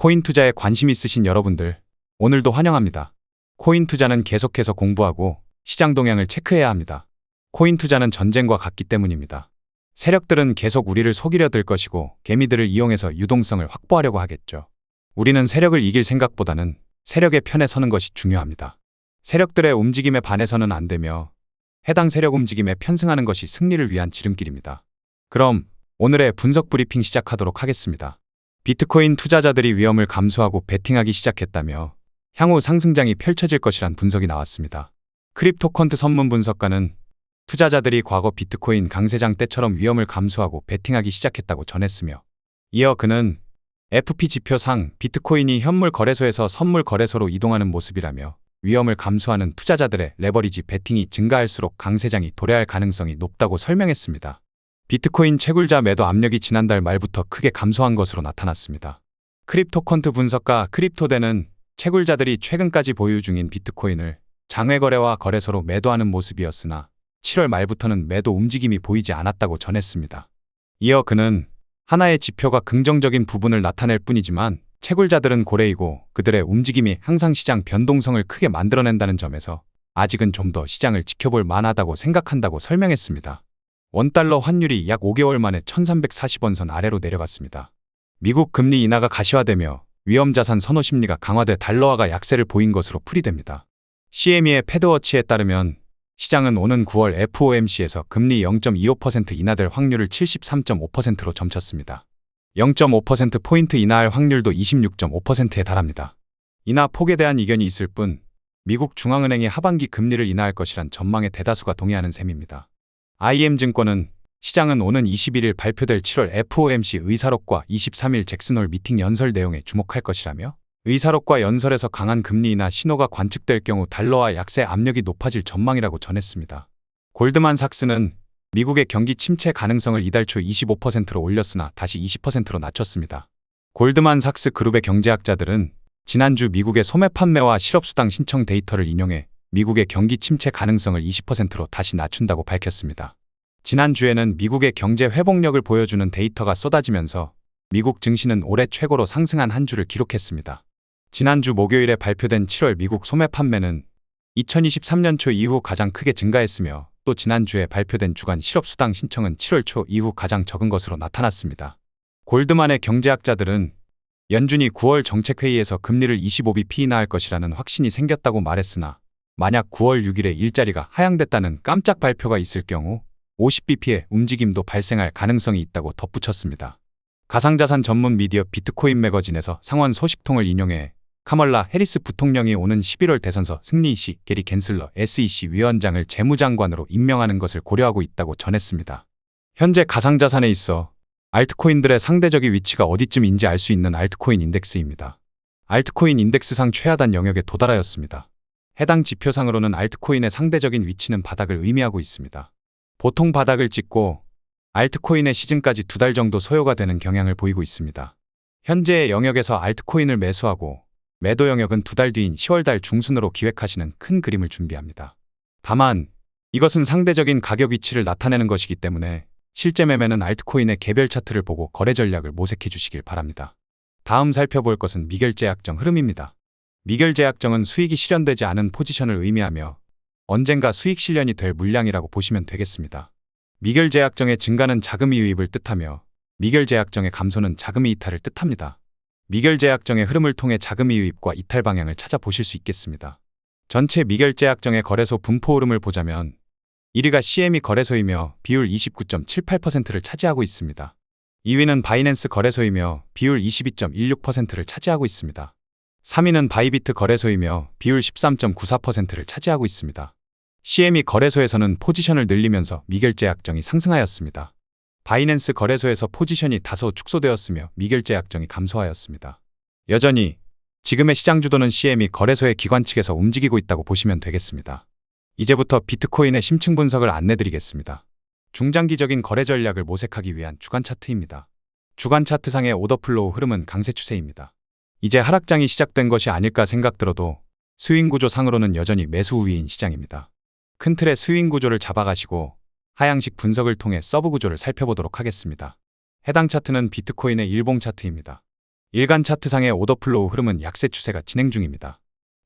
코인 투자에 관심 있으신 여러분들, 오늘도 환영합니다. 코인 투자는 계속해서 공부하고 시장 동향을 체크해야 합니다. 코인 투자는 전쟁과 같기 때문입니다. 세력들은 계속 우리를 속이려 들 것이고 개미들을 이용해서 유동성을 확보하려고 하겠죠. 우리는 세력을 이길 생각보다는 세력의 편에 서는 것이 중요합니다. 세력들의 움직임에 반해서는 안 되며 해당 세력 움직임에 편승하는 것이 승리를 위한 지름길입니다. 그럼 오늘의 분석 브리핑 시작하도록 하겠습니다. 비트코인 투자자들이 위험을 감수하고 베팅하기 시작했다며 향후 상승장이 펼쳐질 것이란 분석이 나왔습니다. 크립토컨트 전문 분석가는 투자자들이 과거 비트코인 강세장 때처럼 위험을 감수하고 베팅하기 시작했다고 전했으며, 이어 그는 FP 지표상 비트코인이 현물 거래소에서 선물 거래소로 이동하는 모습이라며 위험을 감수하는 투자자들의 레버리지 베팅이 증가할수록 강세장이 도래할 가능성이 높다고 설명했습니다. 비트코인 채굴자 매도 압력이 지난달 말부터 크게 감소한 것으로 나타났습니다. 크립토컨트 분석가 크립토대는 채굴자들이 최근까지 보유 중인 비트코인을 장외거래와 거래소로 매도하는 모습이었으나 7월 말부터는 매도 움직임이 보이지 않았다고 전했습니다. 이어 그는 하나의 지표가 긍정적인 부분을 나타낼 뿐이지만 채굴자들은 고래이고 그들의 움직임이 항상 시장 변동성을 크게 만들어낸다는 점에서 아직은 좀 더 시장을 지켜볼 만하다고 생각한다고 설명했습니다. 원달러 환율이 약 5개월 만에 1340원 선 아래로 내려갔습니다. 미국 금리 인하가 가시화되며 위험자산 선호 심리가 강화돼 달러화가 약세를 보인 것으로 풀이됩니다. CME의 패드워치에 따르면 시장은 오는 9월 FOMC에서 금리 0.25% 인하될 확률을 73.5%로 점쳤습니다. 0.5%포인트 인하할 확률도 26.5%에 달합니다. 인하 폭에 대한 이견이 있을 뿐 미국 중앙은행이 하반기 금리를 인하할 것이란 전망에 대다수가 동의하는 셈입니다. IM증권은 시장은 오는 21일 발표될 7월 FOMC 의사록과 23일 잭슨홀 미팅 연설 내용에 주목할 것이라며 의사록과 연설에서 강한 금리 인하 신호가 관측될 경우 달러와 약세 압력이 높아질 전망이라고 전했습니다. 골드만삭스는 미국의 경기 침체 가능성을 이달 초 25%로 올렸으나 다시 20%로 낮췄습니다. 골드만삭스 그룹의 경제학자들은 지난주 미국의 소매 판매와 실업수당 신청 데이터를 인용해 미국의 경기 침체 가능성을 20%로 다시 낮춘다고 밝혔습니다. 지난주에는 미국의 경제 회복력을 보여주는 데이터가 쏟아지면서 미국 증시는 올해 최고로 상승한 한 주를 기록했습니다. 지난주 목요일에 발표된 7월 미국 소매 판매는 2023년 초 이후 가장 크게 증가했으며 또 지난주에 발표된 주간 실업수당 신청은 7월 초 이후 가장 적은 것으로 나타났습니다. 골드만의 경제학자들은 연준이 9월 정책회의에서 금리를 25bp 인하할 것이라는 확신이 생겼다고 말했으나 만약 9월 6일에 일자리가 하향됐다는 깜짝 발표가 있을 경우 50bp의 움직임도 발생할 가능성이 있다고 덧붙였습니다. 가상자산 전문 미디어 비트코인 매거진에서 상원 소식통을 인용해 카멀라 해리스 부통령이 오는 11월 대선서 승리 시 게리 겐슬러 SEC 위원장을 재무장관으로 임명하는 것을 고려하고 있다고 전했습니다. 현재 가상자산에 있어 알트코인들의 상대적인 위치가 어디쯤인지 알 수 있는 알트코인 인덱스입니다. 알트코인 인덱스상 최하단 영역에 도달하였습니다. 해당 지표상으로는 알트코인의 상대적인 위치는 바닥을 의미하고 있습니다. 보통 바닥을 찍고 알트코인의 시즌까지 2달 정도 소요가 되는 경향을 보이고 있습니다. 현재의 영역에서 알트코인을 매수하고 매도 영역은 2달 뒤인 10월달 중순으로 기획하시는 큰 그림을 준비합니다. 다만 이것은 상대적인 가격 위치를 나타내는 것이기 때문에 실제 매매는 알트코인의 개별 차트를 보고 거래 전략을 모색해 주시길 바랍니다. 다음 살펴볼 것은 미결제약정 흐름입니다. 미결제약정은 수익이 실현되지 않은 포지션을 의미하며 언젠가 수익 실현이 될 물량이라고 보시면 되겠습니다. 미결제약정의 증가는 자금이 유입을 뜻하며 미결제약정의 감소는 자금이 이탈을 뜻합니다. 미결제약정의 흐름을 통해 자금이 유입과 이탈 방향을 찾아보실 수 있겠습니다. 전체 미결제약정의 거래소 분포 흐름을 보자면 1위가 CME 거래소이며 비율 29.78%를 차지하고 있습니다. 2위는 바이낸스 거래소이며 비율 22.16%를 차지하고 있습니다. 3위는 바이비트 거래소이며 비율 13.94%를 차지하고 있습니다. CME 거래소에서는 포지션을 늘리면서 미결제약정이 상승하였습니다. 바이낸스 거래소에서 포지션이 다소 축소되었으며 미결제약정이 감소하였습니다. 여전히 지금의 시장 주도는 CME 거래소의 기관 측에서 움직이고 있다고 보시면 되겠습니다. 이제부터 비트코인의 심층 분석을 안내드리겠습니다. 중장기적인 거래 전략을 모색하기 위한 주간 차트입니다. 주간 차트상의 오더플로우 흐름은 강세 추세입니다. 이제 하락장이 시작된 것이 아닐까 생각들어도 스윙 구조상으로는 여전히 매수 우위인 시장입니다. 큰 틀의 스윙 구조를 잡아가시고 하향식 분석을 통해 서브 구조를 살펴보도록 하겠습니다. 해당 차트는 비트코인의 일봉 차트입니다. 일간 차트상의 오더플로우 흐름은 약세 추세가 진행 중입니다.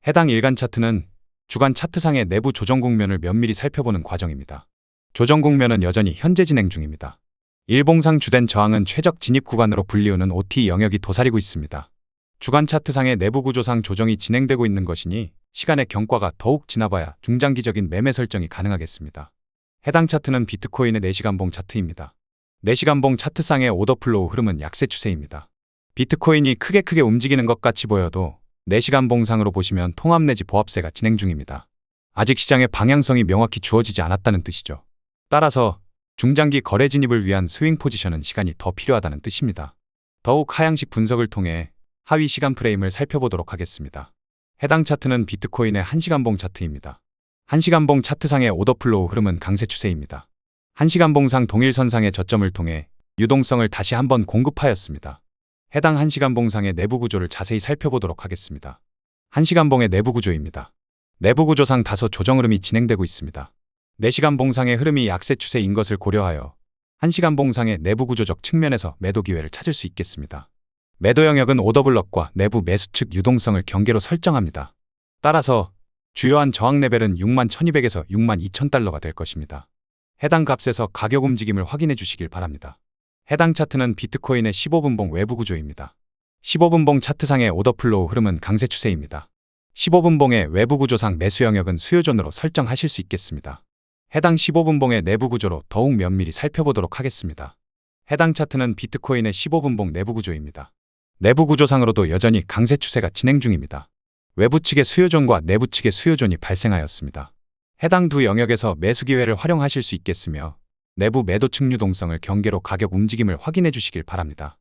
해당 일간 차트는 주간 차트상의 내부 조정 국면을 면밀히 살펴보는 과정입니다. 조정 국면은 여전히 현재 진행 중입니다. 일봉상 주된 저항은 최적 진입 구간으로 불리우는 OT 영역이 도사리고 있습니다. 주간 차트상의 내부 구조상 조정이 진행되고 있는 것이니 시간의 경과가 더욱 지나봐야 중장기적인 매매 설정이 가능하겠습니다. 해당 차트는 비트코인의 4시간봉 차트입니다. 4시간봉 차트상의 오더플로우 흐름은 약세 추세입니다. 비트코인이 크게 움직이는 것 같이 보여도 4시간봉상으로 보시면 통합 내지 보합세가 진행 중입니다. 아직 시장의 방향성이 명확히 주어지지 않았다는 뜻이죠. 따라서 중장기 거래 진입을 위한 스윙 포지션은 시간이 더 필요하다는 뜻입니다. 더욱 하향식 분석을 통해 하위 시간 프레임을 살펴보도록 하겠습니다. 해당 차트는 비트코인의 1시간봉 차트입니다. 1시간봉 차트상의 오더플로우 흐름은 강세 추세입니다. 1시간봉상 동일선상의 저점을 통해 유동성을 다시 한번 공급하였습니다. 해당 1시간봉상의 내부 구조를 자세히 살펴보도록 하겠습니다. 1시간봉의 내부 구조입니다. 내부 구조상 다소 조정 흐름이 진행되고 있습니다. 4시간봉상의 흐름이 약세 추세인 것을 고려하여 1시간봉상의 내부 구조적 측면에서 매도 기회를 찾을 수 있겠습니다. 매도 영역은 오더블럭과 내부 매수 측 유동성을 경계로 설정합니다. 따라서 주요한 저항 레벨은 61,200에서 62,000달러가 될 것입니다. 해당 값에서 가격 움직임을 확인해 주시길 바랍니다. 해당 차트는 비트코인의 15분봉 외부 구조입니다. 15분봉 차트상의 오더플로우 흐름은 강세 추세입니다. 15분봉의 외부 구조상 매수 영역은 수요존으로 설정하실 수 있겠습니다. 해당 15분봉의 내부 구조로 더욱 면밀히 살펴보도록 하겠습니다. 해당 차트는 비트코인의 15분봉 내부 구조입니다. 내부 구조상으로도 여전히 강세 추세가 진행 중입니다. 외부 측의 수요존과 내부 측의 수요존이 발생하였습니다. 해당 두 영역에서 매수 기회를 활용하실 수 있겠으며 내부 매도 측 유동성을 경계로 가격 움직임을 확인해 주시길 바랍니다.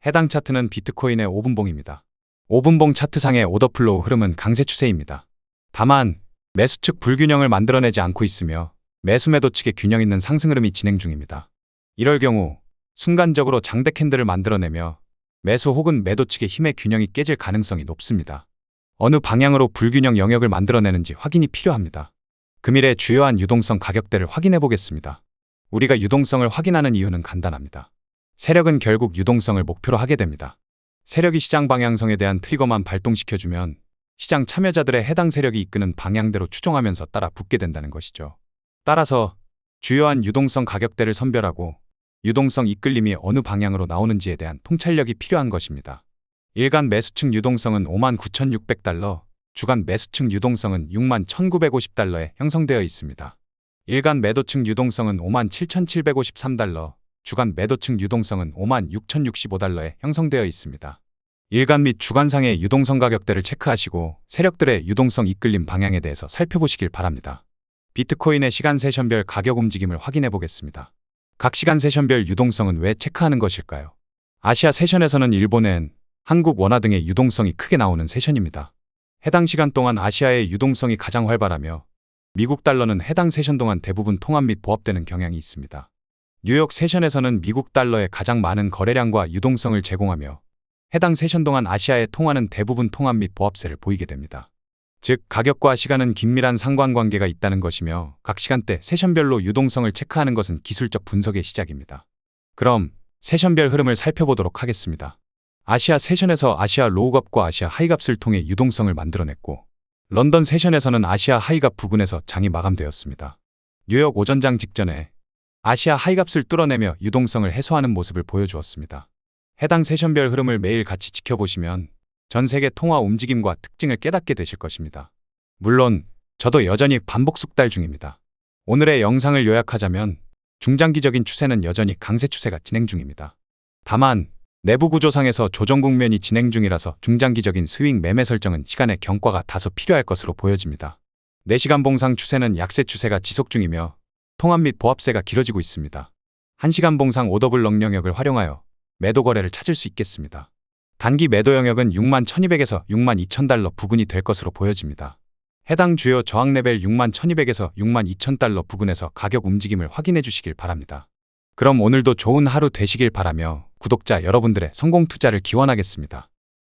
해당 차트는 비트코인의 5분봉입니다. 5분봉 차트상의 오더플로우 흐름은 강세 추세입니다. 다만 매수 측 불균형을 만들어내지 않고 있으며 매수 매도 측의 균형 있는 상승 흐름이 진행 중입니다. 이럴 경우 순간적으로 장대 캔들을 만들어내며 매수 혹은 매도 측의 힘의 균형이 깨질 가능성이 높습니다. 어느 방향으로 불균형 영역을 만들어내는지 확인이 필요합니다. 금일의 주요한 유동성 가격대를 확인해 보겠습니다. 우리가 유동성을 확인하는 이유는 간단합니다. 세력은 결국 유동성을 목표로 하게 됩니다. 세력이 시장 방향성에 대한 트리거만 발동시켜주면 시장 참여자들의 해당 세력이 이끄는 방향대로 추종하면서 따라 붙게 된다는 것이죠. 따라서 주요한 유동성 가격대를 선별하고 유동성 이끌림이 어느 방향으로 나오는지에 대한 통찰력이 필요한 것입니다. 일간 매수층 유동성은 59,600달러, 주간 매수층 유동성은 61,950달러에 형성되어 있습니다. 일간 매도층 유동성은 57,753달러, 주간 매도층 유동성은 56,065달러에 형성되어 있습니다. 일간 및 주간상의 유동성 가격대를 체크하시고 세력들의 유동성 이끌림 방향에 대해서 살펴보시길 바랍니다. 비트코인의 시간 세션별 가격 움직임을 확인해 보겠습니다. 각 시간 세션별 유동성은 왜 체크하는 것일까요? 아시아 세션에서는 일본엔, 한국 원화 등의 유동성이 크게 나오는 세션입니다. 해당 시간 동안 아시아의 유동성이 가장 활발하며 미국 달러는 해당 세션 동안 대부분 통합 및 보합되는 경향이 있습니다. 뉴욕 세션에서는 미국 달러의 가장 많은 거래량과 유동성을 제공하며 해당 세션 동안 아시아의 통화는 대부분 통합 및 보합세를 보이게 됩니다. 즉, 가격과 시간은 긴밀한 상관관계가 있다는 것이며 각 시간대 세션별로 유동성을 체크하는 것은 기술적 분석의 시작입니다. 그럼 세션별 흐름을 살펴보도록 하겠습니다. 아시아 세션에서 아시아 로우값과 아시아 하이값을 통해 유동성을 만들어냈고 런던 세션에서는 아시아 하이값 부근에서 장이 마감되었습니다. 뉴욕 오전장 직전에 아시아 하이값을 뚫어내며 유동성을 해소하는 모습을 보여주었습니다. 해당 세션별 흐름을 매일 같이 지켜보시면 전 세계 통화 움직임과 특징을 깨닫게 되실 것입니다. 물론 저도 여전히 반복 숙달 중입니다. 오늘의 영상을 요약하자면 중장기적인 추세는 여전히 강세 추세가 진행 중입니다. 다만 내부 구조상에서 조정 국면이 진행 중이라서 중장기적인 스윙 매매 설정은 시간의 경과가 다소 필요할 것으로 보여집니다. 4시간 봉상 추세는 약세 추세가 지속 중이며 통합 및 보합세가 길어지고 있습니다. 1시간 봉상 오더블럭 영역을 활용하여 매도 거래를 찾을 수 있겠습니다. 단기 매도 영역은 61,200에서 62,000달러 부근이 될 것으로 보여집니다. 해당 주요 저항 레벨 61,200에서 62,000달러 부근에서 가격 움직임을 확인해 주시길 바랍니다. 그럼 오늘도 좋은 하루 되시길 바라며 구독자 여러분들의 성공 투자를 기원하겠습니다.